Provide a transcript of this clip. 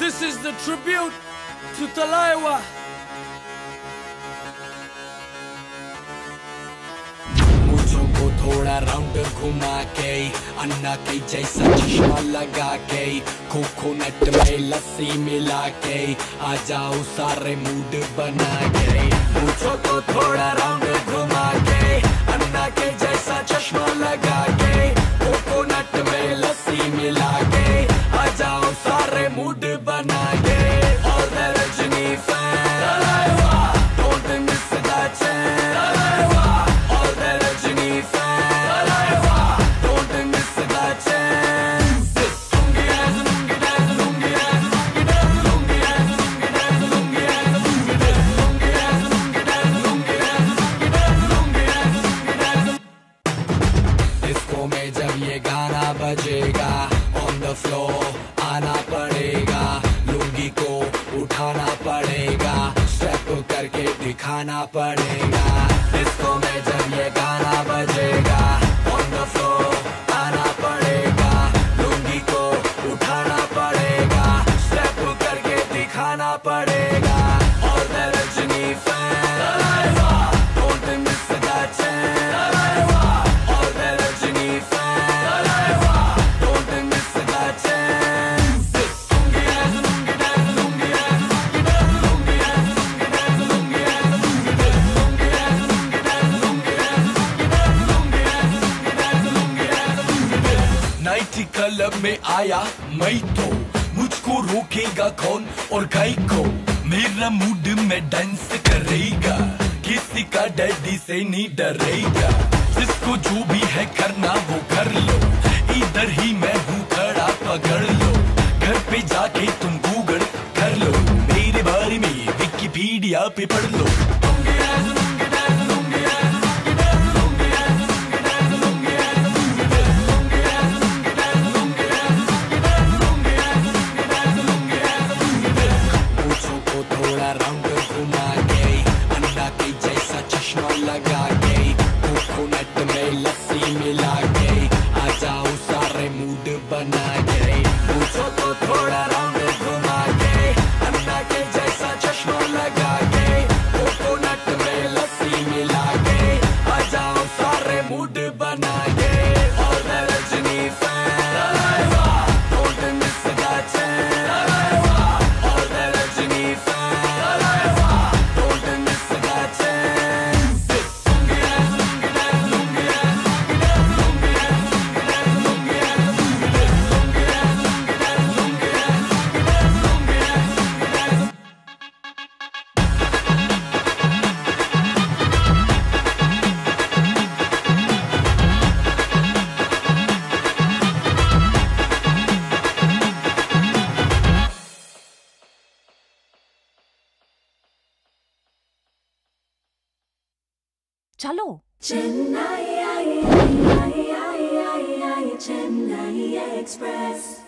This is the tribute to Talaiwa. मुझो को थोड़ा round घुमा के अन्ना के जैसा चश्मा लगा के कोकोनट में लस्सी मिला के आ जाओ सारे मूड बना के। मुझो को थोड़ा राउंड घुमा के अन्ना के जैसा चश्मा लगा के कोकोनट में लस्सी मिला के आ जाओ सारे मूड बना के। All the Rajini fans, don't miss that chance. All the Rajini fans, don't miss that chance. Lungi dance, lungi dance, lungi dance, lungi dance, lungi dance, lungi dance, lungi dance, lungi dance, lungi dance, lungi dance, lungi dance, lungi dance, lungi dance. Disco में जब ये गाना बजेगा on the floor आना पड़ेगा, लुंगी को उठाना पड़ेगा, स्टेप करके दिखाना पड़ेगा। डिस्को में जब ये गाना बजेगा on the floor आना पड़ेगा, लुंगी को उठाना पड़ेगा, स्टेप करके दिखाना पड़ेगा। और the Rajini fans, don't miss that chance. All the Rajini fans, don't miss that chance. Lungi dance, lungi dance, lungi dance, lungi dance, lungi dance, lungi dance, lungi dance, lungi dance, lungi dance, lungi dance, lungi dance, lungi dance, lungi dance, lungi dance. Night club में आया मैं तो मुझको रोकेगा कौन और गाय को, मेरा मूड में डांस करेगा, किसी का डैडी से नहीं डरेगा। जिसको जो भी है करना वो कर लो, इधर ही मैं हूँ खड़ा पकड़ लो, घर पे जाके तुम गूगल कर लो, मेरे बारे में विकिपीडिया पे पढ़ लो। Lungi dance, lungi dance, lungi dance, lungi dance, lungi dance, lungi dance, lungi dance, lungi dance, lungi dance, lungi dance, lungi dance, lungi dance, lungi dance, lungi dance। मुझो को थोड़ा राउंड घुमा के अन्ना के जैसा चश्मा लगा के कोकोनट में लस्सी मिला के आ जाओ सारे मूड बना के। मुझो को थोड़ा राउंड घुमा के अन्ना के जैसा चश्मा लगा के कोकोनट में लस्सी मिला के आ जाओ सारे मूड बना के। All the Rajini fans, don't miss that chance. All the Rajini fans, don't miss that chance. Lungi dance, lungi dance, lungi dance, lungi dance, lungi dance, lungi dance, lungi dance, lungi dance, lungi dance, lungi dance, lungi dance, lungi dance, lungi dance. चलो Chennai Express.